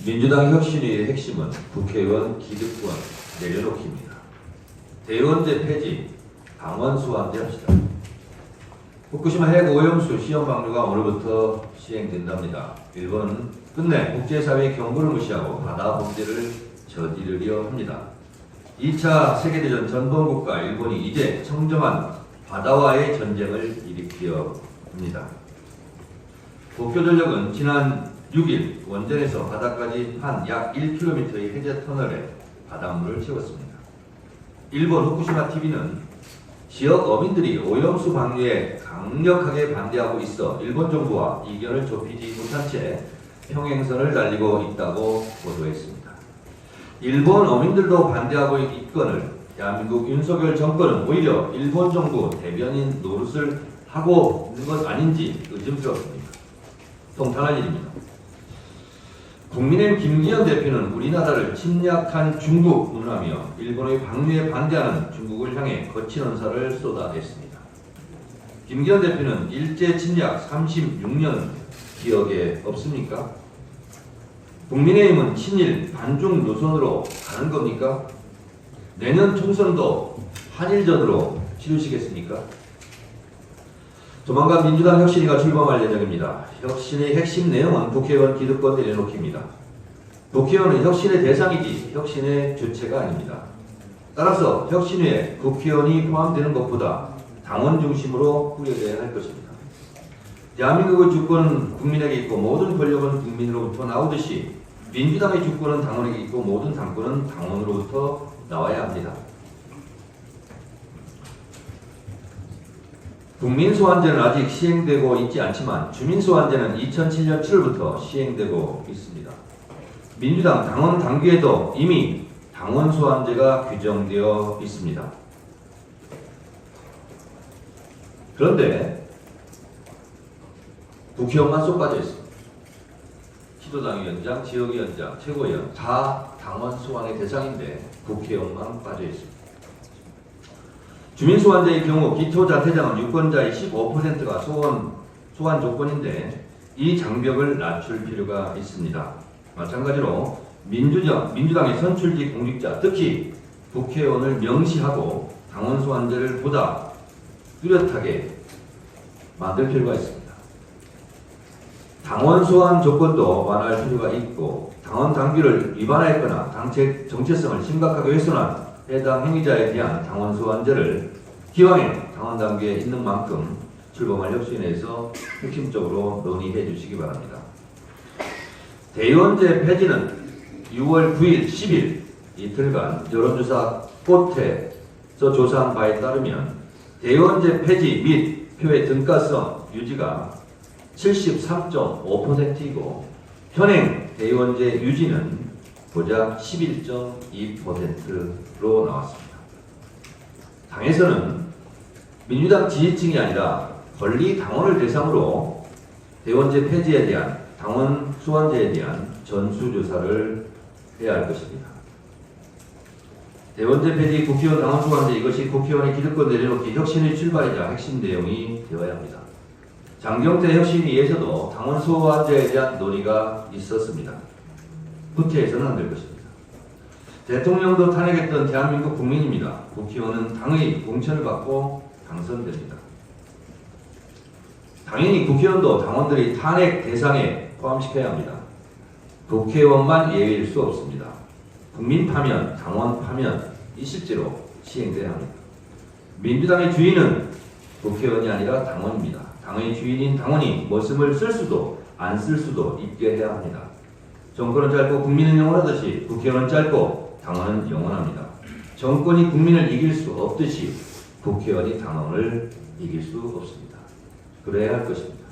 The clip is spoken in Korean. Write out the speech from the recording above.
민주당 혁신위의 핵심은 국회의원 기득권 내려놓기입니다. 대의원제 폐지, 당원 소환제 합시다. 후쿠시마 핵 오염수 시험 방류가 오늘부터 시행된답니다. 일본은 끝내 국제사회의 경고를 무시하고 바다 범죄를 저지르려 합니다. 2차 세계대전 전범국가 일본이 이제 청정한 바다와의 전쟁을 일으키려 합니다. 도쿄전력은 지난 6일 원전에서 바다까지 한 약 1km의 해제 터널에 바닷물을 채웠습니다. 일본 후쿠시마 TV는 지역 어민들이 오염수 방류에 강력하게 반대하고 있어 일본 정부와 이견을 좁히지 못한 채 평행선을 달리고 있다고 보도했습니다. 일본 어민들도 반대하고 있거늘 대한민국 윤석열 정권은 오히려 일본 정부 대변인 노릇을 하고 있는 것 아닌지 의심스럽습니다. 통탄할 일입니다. 국민의힘 김기현 대표는 우리나라를 침략한 중국 운운하며 일본의 방류에 반대하는 중국을 향해 거친 언사를 쏟아냈습니다. 김기현 대표는 일제 침략 36년 기억에 없습니까? 국민의힘은 친일 반중 노선으로 가는 겁니까? 내년 총선도 한일전으로 치르시겠습니까? 조만간 민주당 혁신위가 출범할 예정입니다. 혁신의 핵심 내용은 국회의원 기득권 내려놓기입니다. 국회의원은 혁신의 대상이지 혁신의 주체가 아닙니다. 따라서 혁신위에 국회의원이 포함되는 것보다 당원 중심으로 꾸려져야 할 것입니다. 대한민국의 주권은 국민에게 있고 모든 권력은 국민으로부터 나오듯이 민주당의 주권은 당원에게 있고 모든 당권은 당원으로부터 나와야 합니다. 국민소환제는 아직 시행되고 있지 않지만 주민소환제는 2007년 7월부터 시행되고 있습니다. 민주당 당원 당규에도 이미 당원소환제가 규정되어 있습니다. 그런데 국회의원만 쏙 빠져 있습니다. 시도당위원장, 지역위원장, 최고위원 다 당원 소환의 대상인데 국회의원만 빠져 있습니다. 주민소환제의 경우 기초자태장은 유권자의 15%가 소환 조건인데 이 장벽을 낮출 필요가 있습니다. 마찬가지로 민주당의 선출직 공직자, 특히 국회의원을 명시하고 당원 소환제를 보다 뚜렷하게 만들 필요가 있습니다. 당원 소환 조건도 완화할 필요가 있고 당원 당규를 위반하였거나 정체성을 심각하게 훼손한 해당 행위자에 대한 당원 소환제를 기왕에 당원 당규에 있는 만큼 출범할 혁신위에서 핵심적으로 논의해 주시기 바랍니다. 대의원제 폐지는 6월 9일, 10일 이틀간 여론조사 꽃에서 조사한 바에 따르면 대의원제 폐지 및 표의 등가성 유지가 73.5%이고 현행 대의원제 유지는 고작 11.2%로 나왔습니다. 당에서는 민주당 지지층이 아니라 권리 당원을 대상으로 대의원제 폐지에 대한 당원 소환제에 대한 전수조사를 해야 할 것입니다. 대의원제 폐지, 국회의원 당원 소환제, 이것이 국회의원의 기득권 내려놓기 혁신의 출발이자 핵심 내용이 되어야 합니다. 장경태 혁신위에서도 당원 소환제에 대한 논의가 있었습니다. 후퇴해서는 안 될 것입니다. 대통령도 탄핵했던 대한민국 국민입니다. 국회의원은 당의 공천을 받고 당선됩니다. 당연히 국회의원도 당원들이 탄핵 대상에 포함시켜야 합니다. 국회의원만 예외일 수 없습니다. 국민 파면, 당원 파면이 실제로 시행돼야 합니다. 민주당의 주인은 국회의원이 아니라 당원입니다. 당의 주인인 당원이 머슴을 쓸 수도 안 쓸 수도 있게 해야 합니다. 정권은 짧고 국민은 영원하듯이 국회의원은 짧고 당원은 영원합니다. 정권이 국민을 이길 수 없듯이 국회의원이 당원을 이길 수 없습니다. 그래야 할 것입니다.